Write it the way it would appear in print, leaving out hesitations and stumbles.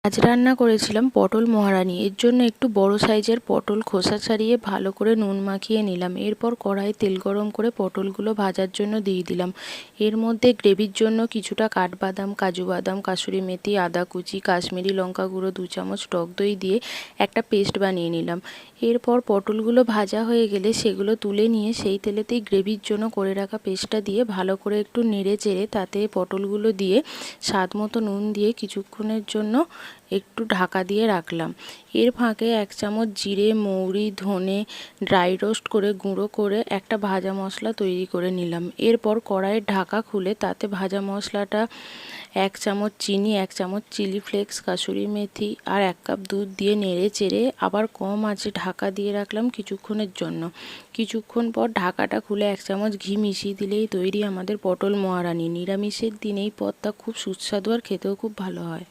আজ রান্না করেছিলাম পটল মহারানি। এর জন্য একটু বড় সাইজের পটল খোসা ছাড়িয়ে ভালো করে নুন মাখিয়ে নিলাম। এরপর কড়াইয়ে তেল গরম করে পটলগুলো ভাজার জন্য দিয়ে দিলাম। এর মধ্যে গ্রেভির জন্য কিছুটা কাঠবাদাম, কাজু বাদাম, কাসুরি মেথি, আদা কুচি, কাশ্মীরি লঙ্কা গুঁড়ো, 2 চামচ টক দই দিয়ে একটা পেস্ট বানিয়ে নিলাম। এরপর পটলগুলো ভাজা হয়ে গেলে সেগুলো তুলে নিয়ে সেই তেলেতেই গ্রেভির জন্য করে রাখা পেস্টটা দিয়ে ভালো করে একটু নেড়ে চেড়ে তাতে পটলগুলো দিয়ে স্বাদ মতো নুন দিয়ে কিছুক্ষণের জন্য একটু ঢাকা দিয়ে রাখলাম। এর ফাঁকে 1 চামচ জিরে, মৌরি, ধনে ড্রাই রোস্ট করে গুঁড়ো করে একটা ভাজা মশলা তৈরি করে নিলাম। এরপর কড়াইয়ের ঢাকা খুলে তাতে ভাজা মশলাটা 1 চামচ চিনি, 1 চামচ চিলি ফ্লেক্স, কাসুরি মেথি আর 1 কাপ দুধ দিয়ে নেড়ে চেড়ে আবার কম আঁচে ঢাকা দিয়ে রাখলাম কিছুক্ষণের জন্য। কিছুক্ষণ পর ঢাকাটা খুলে 1 চামচ ঘি মিশিয়ে দিলেই তৈরি আমাদের পটল মহারানি। নিরামিষের দিন এই পদটা খুব সুস্বাদু আর খেতেও খুব ভালো হয়।